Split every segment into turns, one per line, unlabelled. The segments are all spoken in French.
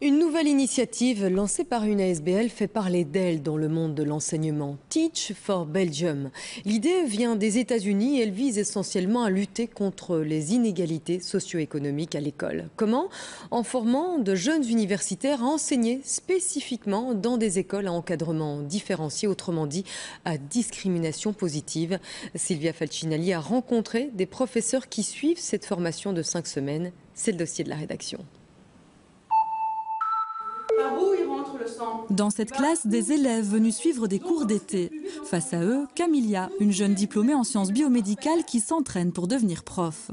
Une nouvelle initiative lancée par une ASBL fait parler d'elle dans le monde de l'enseignement. Teach for Belgium. L'idée vient des États-Unis et elle vise essentiellement à lutter contre les inégalités socio-économiques à l'école. Comment ? En formant de jeunes universitaires à enseigner spécifiquement dans des écoles à encadrement différencié, autrement dit à discrimination positive. Sylvia Falcinelli a rencontré des professeurs qui suivent cette formation de 5 semaines. C'est le dossier de la rédaction.
Dans cette classe, des élèves venus suivre des cours d'été. Face à eux, Camilla, une jeune diplômée en sciences biomédicales qui s'entraîne pour devenir prof.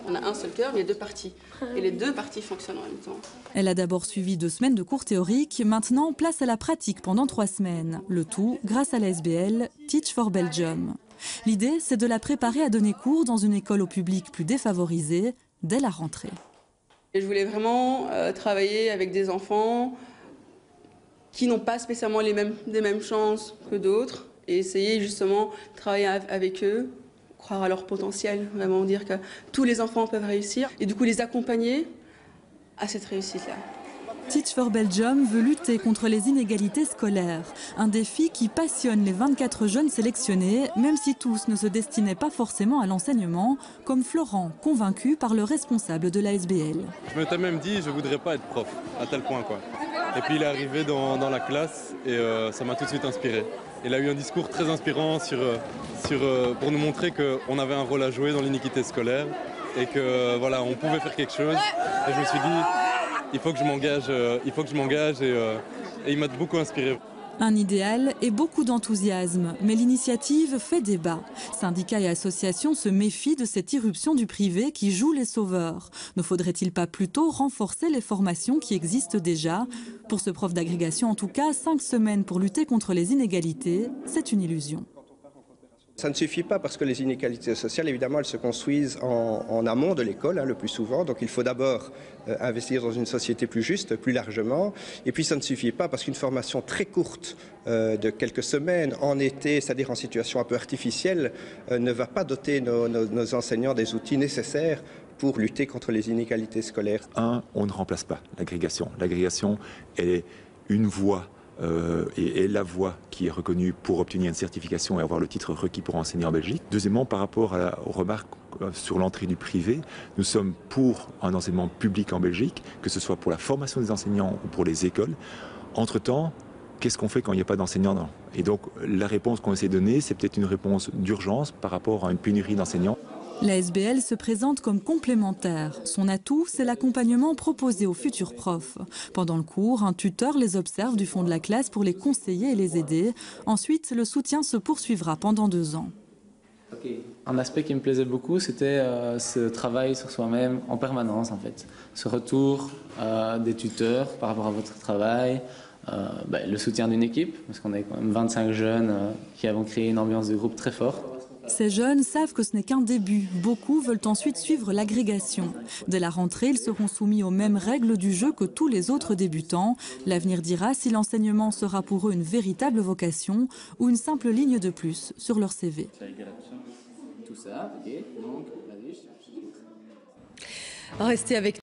On a un seul cœur, mais il y a deux parties. Et les deux parties fonctionnent en même temps.
Elle a d'abord suivi 2 semaines de cours théoriques, maintenant place à la pratique pendant 3 semaines. Le tout grâce à l'ASBL Teach for Belgium. L'idée, c'est de la préparer à donner cours dans une école au public plus défavorisé dès la rentrée.
Et je voulais vraiment travailler avec des enfants qui n'ont pas spécialement les mêmes chances que d'autres et essayer justement de travailler avec eux, croire à leur potentiel, vraiment dire que tous les enfants peuvent réussir et du coup les accompagner à cette réussite-là.
Teach for Belgium veut lutter contre les inégalités scolaires, un défi qui passionne les 24 jeunes sélectionnés, même si tous ne se destinaient pas forcément à l'enseignement, comme Florent, convaincu par le responsable de l'ASBL.
Je m'étais même dit, je ne voudrais pas être prof, à tel point quoi. Et puis il est arrivé dans la classe et ça m'a tout de suite inspiré. Il a eu un discours très inspirant pour nous montrer qu'on avait un rôle à jouer dans l'iniquité scolaire et que voilà, on pouvait faire quelque chose. Et je me suis dit, il faut que je m'engage et il m'a beaucoup inspiré.
Un idéal et beaucoup d'enthousiasme, mais l'initiative fait débat. Syndicats et associations se méfient de cette irruption du privé qui joue les sauveurs. Ne faudrait-il pas plutôt renforcer les formations qui existent déjà ? Pour ce prof d'agrégation en tout cas, 5 semaines pour lutter contre les inégalités, c'est une illusion.
Ça ne suffit pas parce que les inégalités sociales, évidemment, elles se construisent en amont de l'école, le plus souvent. Donc il faut d'abord investir dans une société plus juste, plus largement. Et puis ça ne suffit pas parce qu'une formation très courte de quelques semaines en été, c'est-à-dire en situation un peu artificielle, ne va pas doter nos enseignants des outils nécessaires pour lutter contre les inégalités scolaires.
On ne remplace pas l'agrégation. L'agrégation est une voie et la voie qui est reconnue pour obtenir une certification et avoir le titre requis pour enseigner en Belgique. Deuxièmement, par rapport aux remarques sur l'entrée du privé, nous sommes pour un enseignement public en Belgique, que ce soit pour la formation des enseignants ou pour les écoles. Entre-temps, qu'est-ce qu'on fait quand il n'y a pas d'enseignants ? Et donc la réponse qu'on essaie de donner, c'est peut-être une réponse d'urgence par rapport à une pénurie d'enseignants.
L'ASBL se présente comme complémentaire. Son atout, c'est l'accompagnement proposé aux futurs profs. Pendant le cours, un tuteur les observe du fond de la classe pour les conseiller et les aider. Ensuite, le soutien se poursuivra pendant 2 ans.
Un aspect qui me plaisait beaucoup, c'était ce travail sur soi-même en permanence, en fait. Ce retour des tuteurs par rapport à votre travail, le soutien d'une équipe, parce qu'on est quand même 25 jeunes qui avons créé une ambiance de groupe très forte.
Ces jeunes savent que ce n'est qu'un début. Beaucoup veulent ensuite suivre l'agrégation. Dès la rentrée, ils seront soumis aux mêmes règles du jeu que tous les autres débutants. L'avenir dira si l'enseignement sera pour eux une véritable vocation ou une simple ligne de plus sur leur CV.
Restez avec